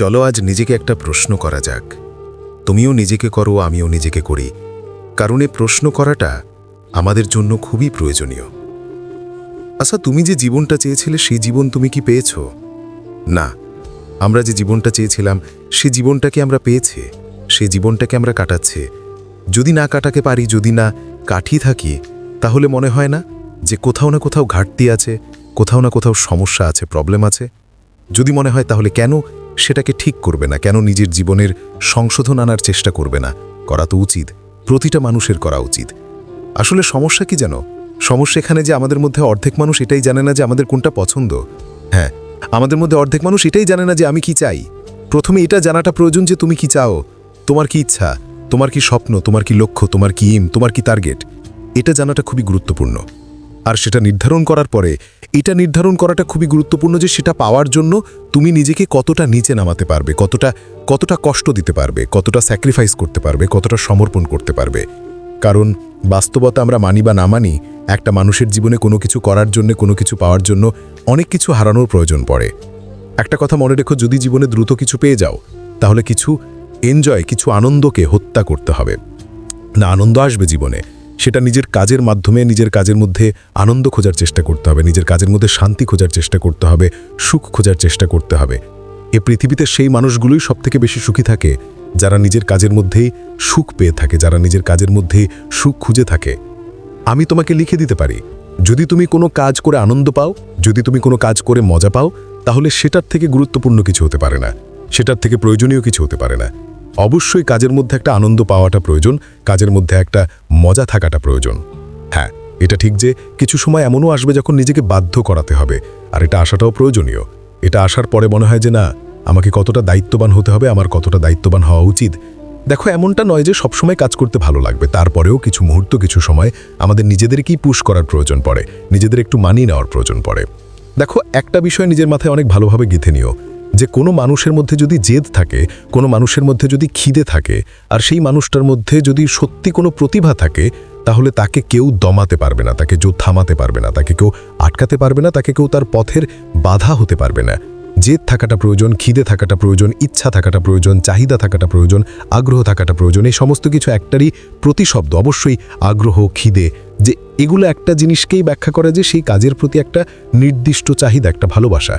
চলো আজ নিজেকে একটা প্রশ্ন করা যাক। তুমিও নিজেকে করো, আমিও নিজেকে করি, কারণ এই প্রশ্ন করাটা আমাদের জন্য খুবই প্রয়োজনীয়। আচ্ছা, তুমি যে জীবনটা চেয়েছিলে সেই জীবন তুমি কি পেয়েছো? না, আমরা যে জীবনটা চেয়েছিলাম সে জীবনটাকে আমরা পেয়েছি, সেই জীবনটাকে আমরা কাটাচ্ছি। যদি না কাটাতে পারি, যদি না কাটিয়ে থাকি, তাহলে মনে হয় না যে কোথাও না কোথাও ঘাটতি আছে, কোথাও না কোথাও সমস্যা আছে, প্রবলেম আছে? যদি মনে হয় তাহলে কেন সেটাকে ঠিক করবে না? কেন নিজের জীবনের সংশোধন আনার চেষ্টা করবে না? করা তো উচিত, প্রতিটা মানুষের করা উচিত। আসলে সমস্যা কি জানো? সমস্যা এখানে যে আমাদের মধ্যে অর্ধেক মানুষ এটাই জানে না যে আমাদের কোনটা পছন্দ। হ্যাঁ, আমাদের মধ্যে অর্ধেক মানুষ এটাই জানে না যে আমি কি চাই। প্রথমে এটা জানাটা প্রয়োজন যে তুমি কি চাও, তোমার কি ইচ্ছা, তোমার কি স্বপ্ন, তোমার কি লক্ষ্য, তোমার কি এম, তোমার কি টার্গেট। এটা জানাটা খুবই গুরুত্বপূর্ণ। আর সেটা নির্ধারণ করার পরে এটা নির্ধারণ করাটা খুবই গুরুত্বপূর্ণ যে সেটা পাওয়ার জন্য তুমি নিজেকে কতটা নিচে নামাতে পারবে, কতটা কষ্ট দিতে পারবে, কতটা স্যাক্রিফাইস করতে পারবে, কতটা সমর্পণ করতে পারবে। কারণ বাস্তবতা আমরা মানি বা না মানি, একটা মানুষের জীবনে কোনো কিছু করার জন্য, কোনো কিছু পাওয়ার জন্য অনেক কিছু হারানোর প্রয়োজন পড়ে। একটা কথা মনে রেখো, যদি জীবনে দ্রুত কিছু পেয়ে যাও তাহলে কিছু এনজয়, কিছু আনন্দকে হত্যা করতে হবে। না, আনন্দ আসবে জীবনে, সেটা নিজের কাজের মাধ্যমে, নিজের কাজের মধ্যে আনন্দ খোঁজার চেষ্টা করতে হবে, নিজের কাজের মধ্যে শান্তি খোঁজার চেষ্টা করতে হবে, সুখ খোঁজার চেষ্টা করতে হবে। এ পৃথিবীতে সেই মানুষগুলোই সবথেকে বেশি সুখী থাকে যারা নিজের কাজের মধ্যেই সুখ পেয়ে থাকে, যারা নিজের কাজের মধ্যেই সুখ খুঁজে থাকে। আমি তোমাকে লিখে দিতে পারি, যদি তুমি কোনো কাজ করে আনন্দ পাও, যদি তুমি কোনো কাজ করে মজা পাও, তাহলে সেটার থেকে গুরুত্বপূর্ণ কিছু হতে পারে না, সেটার থেকে প্রয়োজনীয় কিছু হতে পারে না। অবশ্যই কাজের মধ্যে একটা আনন্দ পাওয়াটা প্রয়োজন, কাজের মধ্যে একটা মজা থাকাটা প্রয়োজন। হ্যাঁ, এটা ঠিক যে কিছু সময় এমনও আসবে যখন নিজেকে বাধ্য করাতে হবে, আর এটা আসাটাও প্রয়োজনীয়। এটা আসার পরে মনে হয় যে না, আমাকে কতটা দায়িত্ববান হতে হবে, আমার কতটা দায়িত্ববান হওয়া উচিত। দেখো, এমনটা নয় যে সবসময় কাজ করতে ভালো লাগবে, তারপরেও কিছু মুহূর্ত, কিছু সময় আমাদের নিজেদেরকেই পুশ করার প্রয়োজন পড়ে, নিজেদের একটু মানিয়ে নেওয়ার প্রয়োজন পড়ে। দেখো, একটা বিষয় নিজের মাথায় অনেক ভালোভাবে গেঁথে নিও, যে কোনো মানুষের মধ্যে যদি জেদ থাকে, কোনো মানুষের মধ্যে যদি খিদে থাকে, আর সেই মানুষটার মধ্যে যদি সত্যি কোনো প্রতিভা থাকে, তাহলে তাকে কেউ দমাতে পারবে না, তাকে কেউ থামাতে পারবে না, তাকে কেউ আটকাতে পারবে না, তাকে কেউ তার পথের বাধা হতে পারবে না। জেদ থাকাটা প্রয়োজন, খিদে থাকাটা প্রয়োজন, ইচ্ছা থাকাটা প্রয়োজন, চাহিদা থাকাটা প্রয়োজন, আগ্রহ থাকাটা প্রয়োজন। এই সমস্ত কিছু একটারই প্রতিশব্দ। অবশ্যই আগ্রহ, খিদে, যে এগুলো একটা জিনিসকেই ব্যাখ্যা করে যে সেই কাজের প্রতি একটা নির্দিষ্ট চাহিদা, একটা ভালোবাসা।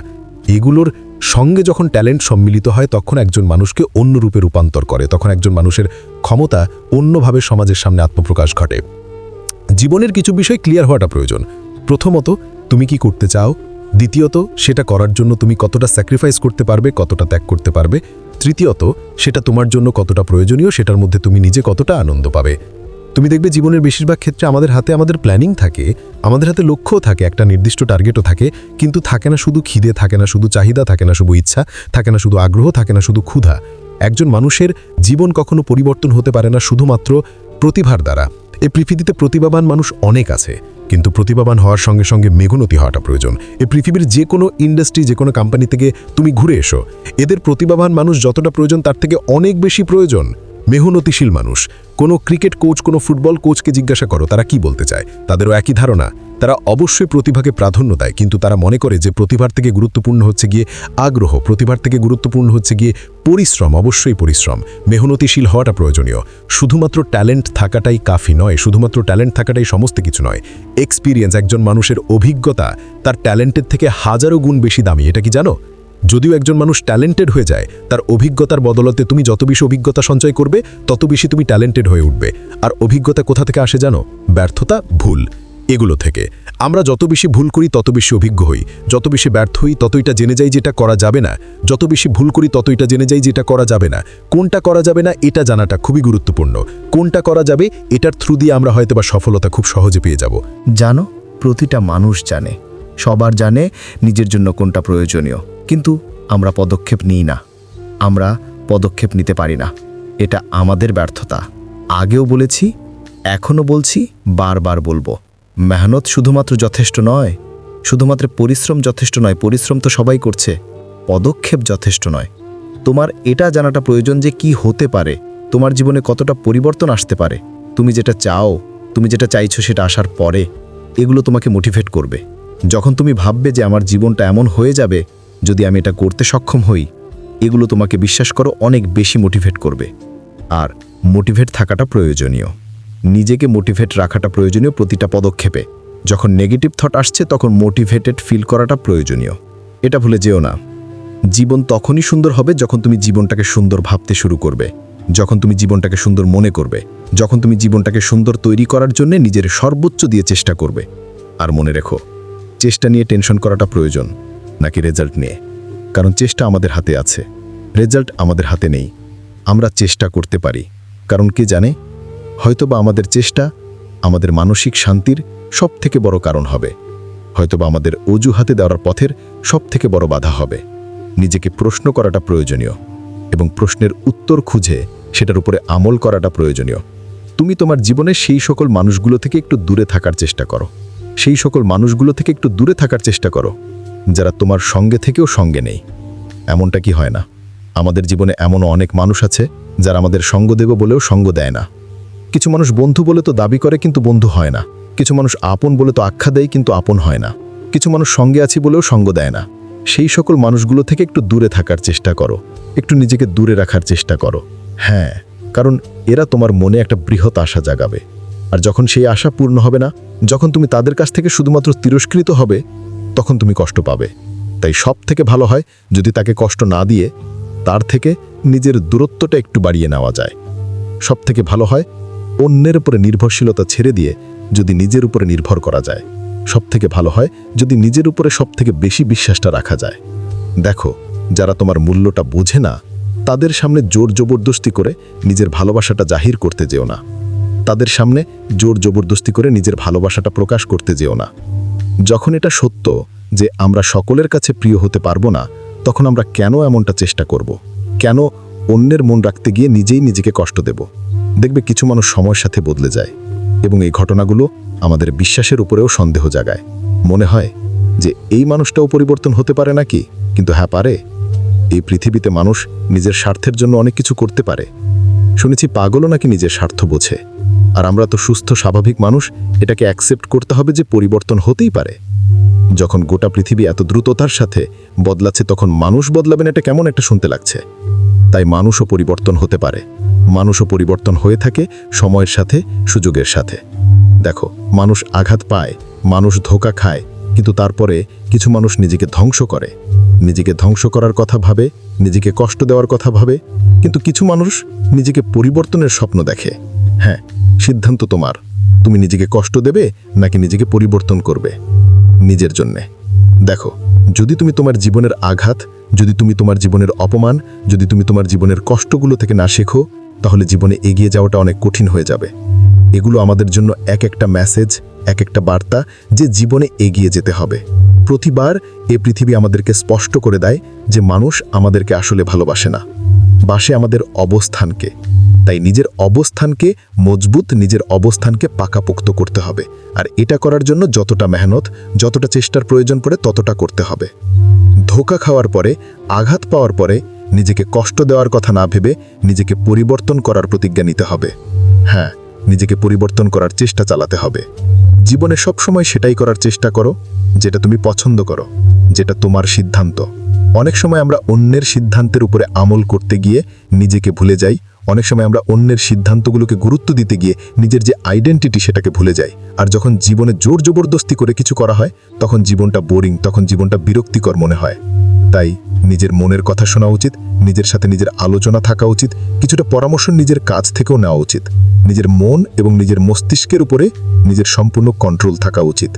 এগুলোর সঙ্গে যখন ট্যালেন্ট সম্মিলিত হয় তখন একজন মানুষকে অন্য রূপে রূপান্তর করে, তখন একজন মানুষের ক্ষমতা অন্যভাবে সমাজের সামনে আত্মপ্রকাশ ঘটে। জীবনের কিছু বিষয় ক্লিয়ার হওয়াটা প্রয়োজন। প্রথমত, তুমি কি করতে চাও? দ্বিতীয়ত, সেটা করার জন্য তুমি কতটা স্যাক্রিফাইস করতে পারবে, কতটা ত্যাগ করতে পারবে? তৃতীয়ত, সেটা তোমার জন্য কতটা প্রয়োজনীয়, সেটার মধ্যে তুমি নিজে কতটা আনন্দ পাবে। তুমি দেখবে জীবনের বেশিরভাগ ক্ষেত্রে আমাদের হাতে আমাদের প্ল্যানিং থাকে, আমাদের হাতে লক্ষ্যও থাকে, একটা নির্দিষ্ট টার্গেটও থাকে, কিন্তু থাকে না শুধু খিদে, থাকে না শুধু চাহিদা, থাকে না শুধু ইচ্ছা, থাকে না শুধু আগ্রহ, থাকে না শুধু ক্ষুধা। একজন মানুষের জীবন কখনো পরিবর্তন হতে পারে না শুধুমাত্র প্রতিভার দ্বারা। এই পৃথিবীতে প্রতিভাবান মানুষ অনেক আছে, কিন্তু প্রতিভাবান হওয়ার সঙ্গে সঙ্গে মেহনতি হওয়াটা প্রয়োজন। এই পৃথিবীর যে কোনো ইন্ডাস্ট্রি, যে কোনো কোম্পানি থেকে তুমি ঘুরে এসো, এদের প্রতিভাবান মানুষ যতটা প্রয়োজন তার থেকে অনেক বেশি প্রয়োজন মেহনতিশীল মানুষ। কোনো ক্রিকেট কোচ, কোনো ফুটবল কোচকে জিজ্ঞাসা করো তারা কি বলতে চায়, তাদেরও একই ধারণা। তারা অবশ্যই প্রতিভাকে প্রাধান্য দেয়, কিন্তু তারা মনে করে যে প্রতিভার থেকে গুরুত্বপূর্ণ হচ্ছে গিয়ে আগ্রহ, প্রতিভার থেকে গুরুত্বপূর্ণ হচ্ছে গিয়ে পরিশ্রম। অবশ্যই পরিশ্রম, মেহনতিশীল হওয়াটা প্রয়োজনীয়। শুধুমাত্র ট্যালেন্ট থাকাটাই কাফি নয়, শুধুমাত্র ট্যালেন্ট থাকাটাই সমস্ত কিছু নয়। এক্সপিরিয়েন্স, একজন মানুষের অভিজ্ঞতা তার ট্যালেন্টের থেকে হাজারো গুণ বেশি দামি। এটা কি জানো? যদিও একজন মানুষ ট্যালেন্টেড হয়ে যায়, তার অভিজ্ঞতার বদলতে তুমি যত বেশি অভিজ্ঞতা সঞ্চয় করবে তত বেশি তুমি ট্যালেন্টেড হয়ে উঠবে। আর অভিজ্ঞতা কোথা থেকে আসে জানো? ব্যর্থতা, ভুল, এগুলো থেকে। আমরা যত বেশি ভুল করি তত বেশি অভিজ্ঞ হই, যত বেশি ব্যর্থ হই ততইটা জেনে যাই যেটা করা যাবে না, যত বেশি ভুল করি ততইটা জেনে যাই যেটা করা যাবে না। কোনটা করা যাবে না এটা জানাটা খুবই গুরুত্বপূর্ণ, কোনটা করা যাবে এটার থ্রু দিয়ে আমরা হয়তোবা সফলতা খুব সহজে পেয়ে যাব। জানো, প্রতিটা মানুষ জানে, সবার জানে নিজের জন্য কোনটা প্রয়োজনীয়, কিন্তু আমরা পদক্ষেপ নিই না, আমরা পদক্ষেপ নিতে পারি না। এটা আমাদের ব্যর্থতা। আগেও বলেছি, এখনও বলছি, বারবার বলবো, মেহনত শুধুমাত্র যথেষ্ট নয়, শুধুমাত্র পরিশ্রম যথেষ্ট নয়, পরিশ্রম তো সবাই করছে, পদক্ষেপ যথেষ্ট নয়। তোমার এটা জানাটা প্রয়োজন যে কি হতে পারে, তোমার জীবনে কতটা পরিবর্তন আসতে পারে। তুমি যেটা চাও, তুমি যেটা চাইছো সেটা আসার পরে এগুলো তোমাকে মোটিভেট করবে। যখন তুমি ভাববে যে আমার জীবনটা এমন হয়ে যাবে যদি আমি এটা করতে সক্ষম হই, এগুলো তোমাকে বিশ্বাস করো অনেক বেশি মোটিভেট করবে। আর মোটিভেট থাকাটা প্রয়োজনীয়, নিজেকে মোটিভেট রাখাটা প্রয়োজনীয় প্রতিটা পদক্ষেপে। যখন নেগেটিভ থট আসছে তখন মোটিভেটেড ফিল করাটা প্রয়োজনীয়। এটা ভুলে যেও না, জীবন তখনই সুন্দর হবে যখন তুমি জীবনটাকে সুন্দর ভাবতে শুরু করবে, যখন তুমি জীবনটাকে সুন্দর মনে করবে, যখন তুমি জীবনটাকে সুন্দর তৈরি করার জন্য নিজের সর্বোচ্চ দিয়ে চেষ্টা করবে। আর মনে রেখো, চেষ্টা নিয়ে টেনশন করাটা প্রয়োজন নাকি রেজাল্ট নিয়ে? কারণ চেষ্টা আমাদের হাতে আছে, রেজাল্ট আমাদের হাতে নেই। আমরা চেষ্টা করতে পারি, কারণ কে জানে, হয়তোবা আমাদের চেষ্টা আমাদের মানসিক শান্তির সবথেকে বড় কারণ হবে, হয়তোবা আমাদের অজুহাতে দেওয়ার পথের সবথেকে বড় বাধা হবে। নিজেকে প্রশ্ন করাটা প্রয়োজনীয় এবং প্রশ্নের উত্তর খুঁজে সেটার উপরে আমল করাটা প্রয়োজনীয়। তুমি তোমার জীবনের সেই সকল মানুষগুলো থেকে একটু দূরে থাকার চেষ্টা করো, সেই সকল মানুষগুলো থেকে একটু দূরে থাকার চেষ্টা করো যারা তোমার সঙ্গে থেকেও সঙ্গে নেই। এমনটা কি হয় না? আমাদের জীবনে এমনও অনেক মানুষ আছে যারা আমাদের সঙ্গ দেবে বলেও সঙ্গ দেয় না। কিছু মানুষ বন্ধু বলে তো দাবি করে কিন্তু বন্ধু হয় না। কিছু মানুষ আপন বলে তো আখ্যা দেয় কিন্তু আপন হয় না। কিছু মানুষ সঙ্গে আছি বলেও সঙ্গ দেয় না। সেই সকল মানুষগুলো থেকে একটু দূরে থাকার চেষ্টা করো, একটু নিজেকে দূরে রাখার চেষ্টা করো। হ্যাঁ, কারণ এরা তোমার মনে একটা বৃহৎ আশা জাগাবে। আর যখন সেই আশা পূর্ণ হবে না, যখন তুমি তাদের কাছ থেকে শুধুমাত্র তিরস্কৃত হবে, তখন তুমি কষ্ট পাবে। তাই সব থেকে ভালো হয় যদি তাকে কষ্ট না দিয়ে তার থেকে নিজের দূরত্বটা একটু বাড়িয়ে নেওয়া যায়। সব থেকে ভালো হয় অন্যের উপরে নির্ভরশীলতা ছেড়ে দিয়ে যদি নিজের উপরে নির্ভর করা যায়। সব থেকে ভালো হয় যদি নিজের উপরে সব থেকে বেশি বিশ্বাসটা রাখা যায়। দেখো, যারা তোমার মূল্যটা বোঝে না তাদের সামনে জোর জবরদস্তি করে নিজের ভালোবাসাটা জাহির করতে যেও না। তাদের সামনে জোর জবরদস্তি করে নিজের ভালোবাসাটা প্রকাশ করতে যেও না। যখন এটা সত্য যে আমরা সকলের কাছে প্রিয় হতে পারবো না, তখন আমরা কেন এমনটা চেষ্টা করব? কেন অন্যের মন রাখতে গিয়ে নিজেই নিজেকে কষ্ট দেব? দেখবে কিছু মানুষ সময়ের সাথে বদলে যায় এবং এই ঘটনাগুলো আমাদের বিশ্বাসের উপরেও সন্দেহ জাগায়। মনে হয় যে এই মানুষটাও পরিবর্তন হতে পারে নাকি? কিন্তু হ্যাঁ, পারে। এই পৃথিবীতে মানুষ নিজের স্বার্থের জন্য অনেক কিছু করতে পারে। শুনেছি পাগলও নাকি নিজের স্বার্থ বোঝে। আর আমরা তো সুস্থ স্বাভাবিক মানুষ, এটাকে অ্যাকসেপ্ট করতে হবে যে পরিবর্তন হতেই পারে। যখন গোটা পৃথিবী এত দ্রুততার সাথে বদলাচ্ছে তখন মানুষ বদলাবেন, এটা কেমন একটা শুনতে লাগছে। তাই মানুষও পরিবর্তন হতে পারে, মানুষও পরিবর্তন হয়ে থাকে সময়ের সাথে, সুযোগের সাথে। দেখো, মানুষ আঘাত পায়, মানুষ ধোঁকা খায়, কিন্তু তারপরে কিছু মানুষ নিজেকে ধ্বংস করে, নিজেকে ধ্বংস করার কথা ভাবে, নিজেকে কষ্ট দেওয়ার কথা ভাবে। কিন্তু কিছু মানুষ নিজেকে পরিবর্তনের স্বপ্ন দেখে। হ্যাঁ, সিদ্ধান্ত তোমার, তুমি নিজেকে কষ্ট দেবে নাকি নিজেকে পরিবর্তন করবে নিজের জন্যে। দেখো, যদি তুমি তোমার জীবনের আঘাত, যদি তুমি তোমার জীবনের অপমান, যদি তুমি তোমার জীবনের কষ্টগুলো থেকে না শেখো, তাহলে জীবনে এগিয়ে যাওয়াটা অনেক কঠিন হয়ে যাবে। এগুলো আমাদের জন্য এক একটা মেসেজ, এক একটা বার্তা যে জীবনে এগিয়ে যেতে হবে। প্রতিবার এ পৃথিবী আমাদেরকে স্পষ্ট করে দেয় যে মানুষ আমাদেরকে আসলে ভালোবাসে না, বাসে আমাদের অবস্থানকে। তাই নিজের অবস্থানকে মজবুত, নিজের অবস্থানকে পাকাপোক্ত করতে হবে। আর এটা করার জন্য যতটা মেহনত, যতটা চেষ্টার প্রয়োজন পড়ে ততটা করতে হবে। ধোঁকা খাওয়ার পরে, আঘাত পাওয়ার পরে নিজেকে কষ্ট দেওয়ার কথা না ভেবে নিজেকে পরিবর্তন করার প্রতিজ্ঞা নিতে হবে। হ্যাঁ, নিজেকে পরিবর্তন করার চেষ্টা চালাতে হবে। জীবনে সবসময় সেটাই করার চেষ্টা করো যেটা তুমি পছন্দ করো, যেটা তোমার সিদ্ধান্ত। অনেক সময় আমরা অন্যের সিদ্ধান্তের উপরে আমল করতে গিয়ে নিজেকে ভুলে যাই। অনেক সময় আমরা অন্যের সিদ্ধান্তগুলোকে গুরুত্ব দিতে গিয়ে নিজের যে আইডেন্টিটি সেটাকে ভুলে যাই। আর যখন জীবনে জোর জবরদস্তি করে কিছু করা হয় তখন জীবনটা বোরিং, তখন জীবনটা বিরক্তিকর মনে হয়। তাই নিজের মনের কথা শোনা উচিত, নিজের সাথে নিজের আলোচনা থাকা উচিত, কিছুটা পরামর্শ নিজের কাছ থেকেও নেওয়া উচিত। নিজের মন এবং নিজের মস্তিষ্কের উপরে নিজের সম্পূর্ণ কন্ট্রোল থাকা উচিত।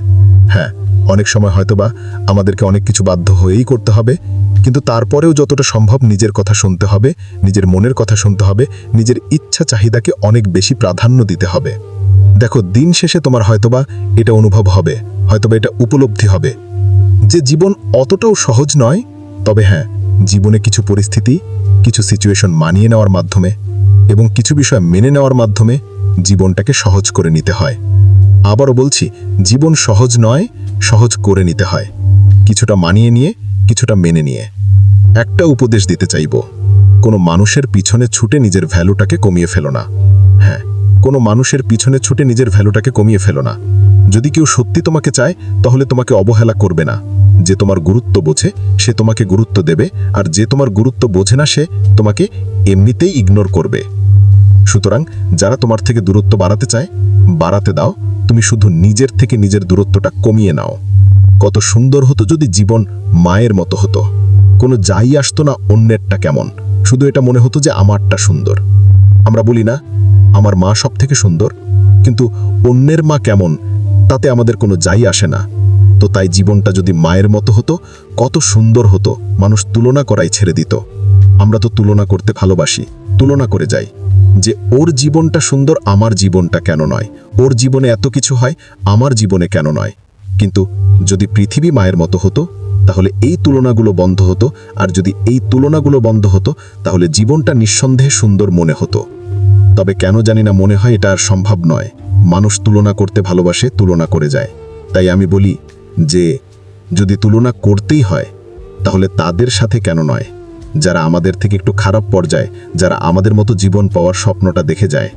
হ্যাঁ, অনেক সময় হয়তোবা আমাদেরকে অনেক কিছু বাধ্য হয়েই করতে হবে, কিন্তু তারপরেও যতটা সম্ভব নিজের কথা শুনতে হবে, নিজের মনের কথা শুনতে হবে, নিজের ইচ্ছা চাহিদাকে অনেক বেশি প্রাধান্য দিতে হবে। দেখো, দিন শেষে তোমার হয়তোবা এটা অনুভব হবে, হয়তোবা এটা উপলব্ধি হবে যে জীবন অতটাও সহজ নয়। তবে হ্যাঁ, জীবনে কিছু পরিস্থিতি, কিছু সিচুয়েশন মানিয়ে নেওয়ার মাধ্যমে এবং কিছু বিষয় মেনে নেওয়ার মাধ্যমে জীবনটাকে সহজ করে নিতে হয়। আবারও বলছি, জীবন সহজ নয়, সহজ করে নিতে হয়, কিছুটা মানিয়ে নিয়ে, কিছুটা মেনে নিয়ে। একটা উপদেশ দিতে চাইব, কোনো মানুষের পিছনে ছুটে নিজের ভ্যালুটাকে কমিয়ে ফেলো না। হ্যাঁ, কোনো মানুষের পিছনে ছুটে নিজের ভ্যালুটাকে কমিয়ে ফেলো না। যদি কেউ সত্যি তোমাকে চায় তাহলে তোমাকে অবহেলা করবে না, যে তোমার গুরুত্ব বোঝে সে তোমাকে গুরুত্ব দেবে, আর যে তোমার গুরুত্ব বোঝে না সে তোমাকে এমনিতেই ইগনোর করবে। সুতরাং যারা তোমার থেকে দূরত্ব বাড়াতে চায়, বাড়াতে দাও, তুমি শুধু নিজের থেকে নিজের দূরত্বটা কমিয়ে নাও। কত সুন্দর হতো যদি জীবন মায়ের মতো হতো, কোনো যাই আসতো না অন্যেরটা কেমন, শুধু এটা মনে হতো যে আমারটা সুন্দর। আমরা বলি না আমার মা সব থেকে সুন্দর, কিন্তু অন্যের মা কেমন তাতে আমাদের কোনো যাই আসে না। তো তাই জীবনটা যদি মায়ের মতো হতো কত সুন্দর হতো, মানুষ তুলনা করাই ছেড়ে দিত। আমরা তো তুলনা করতে ভালোবাসি, তুলনা করে যাই যে ওর জীবনটা সুন্দর, আমার জীবনটা কেন নয়, ওর জীবনে এত কিছু হয়, আমার জীবনে কেন নয়। কিন্তু যদি পৃথিবী মায়ের মতো হতো তাহলে এই তুলনাগুলো বন্ধ হতো, আর যদি এই তুলনাগুলো বন্ধ হতো তাহলে জীবনটা নিঃসন্দেহে সুন্দর মনে হতো। তবে কেন জানি না মনে হয় এটা আর সম্ভব নয়। মানুষ তুলনা করতে ভালোবাসে, তুলনা করে যায়। তাই আমি বলি যে যদি তুলনা করতেই হয় তাহলে তাদের সাথে কেন নয় যারা আমাদের থেকে একটু খারাপ পর্যায়ে, যারা আমাদের মতো জীবন পাওয়ার স্বপ্নটা দেখে যায়।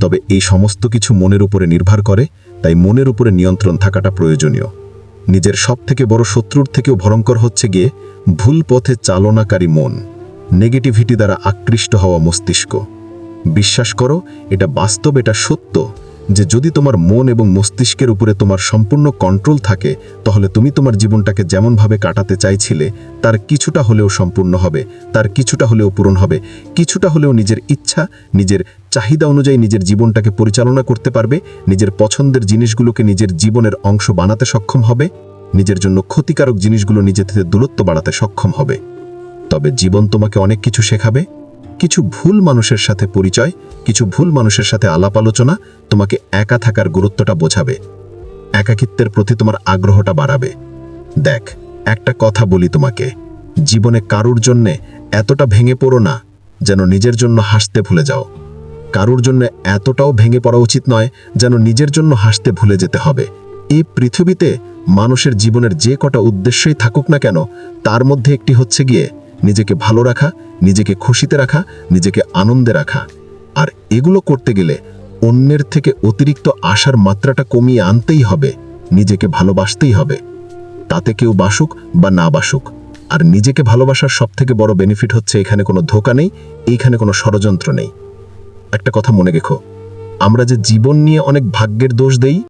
তবে এই সমস্ত কিছু মনের উপরে নির্ভর করে, তাই মনের উপরে নিয়ন্ত্রণ থাকাটা প্রয়োজনীয়। নিজের সব থেকে বড় শত্রুর থেকেও ভয়ঙ্কর হচ্ছে গিয়ে ভুল পথে চালনাকারী মন, নেগেটিভিটি দ্বারা আকৃষ্ট হওয়া মস্তিষ্ক। বিশ্বাস করো, এটা বাস্তব, এটা সত্য যে যদি তোমার মন এবং মস্তিষ্কের উপরে তোমার সম্পূর্ণ কন্ট্রোল থাকে তাহলে তুমি তোমার জীবনটাকে যেমনভাবে কাটাতে চাইছিলে তার কিছুটা হলেও সম্পূর্ণ হবে, তার কিছুটা হলেও পূরণ হবে, কিছুটা হলেও নিজের ইচ্ছা, নিজের চাহিদা অনুযায়ী নিজের জীবনটাকে পরিচালনা করতে পারবে, নিজের পছন্দের জিনিসগুলোকে নিজের জীবনের অংশ বানাতে সক্ষম হবে, নিজের জন্য ক্ষতিকারক জিনিসগুলো নিজে থেকে দূরত্ব বাড়াতে সক্ষম হবে। তবে জীবন তোমাকে অনেক কিছু শেখাবে। কিছু ভুল মানুষের সাথে পরিচয়, কিছু ভুল মানুষের সাথে আলাপ আলোচনা তোমাকে একা থাকার গুরুত্বটা বোঝাবে, একাকিত্বের প্রতি তোমার আগ্রহটা বাড়াবে। দেখ, একটা কথা বলি তোমাকে, জীবনে কারুর জন্যে এতটা ভেঙে পড়ো না যেন নিজের জন্য হাসতে ভুলে যাও। কারুর জন্য এতটাও ভেঙে পড়া উচিত নয় যেন নিজের জন্য হাসতে ভুলে যেতে হবে। এই পৃথিবীতে মানুষের জীবনের যে কটা উদ্দেশ্যই থাকুক না কেন, তার মধ্যে একটি হচ্ছে গিয়ে নিজেকে ভালো রাখা, নিজেকে খুশিতে রাখা, নিজেকে আনন্দে রাখা। আর এগুলো করতে গেলে অন্যের থেকে অতিরিক্ত আশার মাত্রাটা কমিয়ে আনতেই হবে, নিজেকে ভালোবাসতেই হবে। তাতে কেউ বাসুক বা না বাসুক। আর নিজেকে ভালোবাসার সবথেকে বড় বেনিফিট হচ্ছে এখানে কোনো ধোঁকা নেই, এইখানে কোনো ষড়যন্ত্র নেই। একটা কথা মনে রেখো, আমরা যে জীবন নিয়ে অনেক ভাগ্যের দোষ দেই,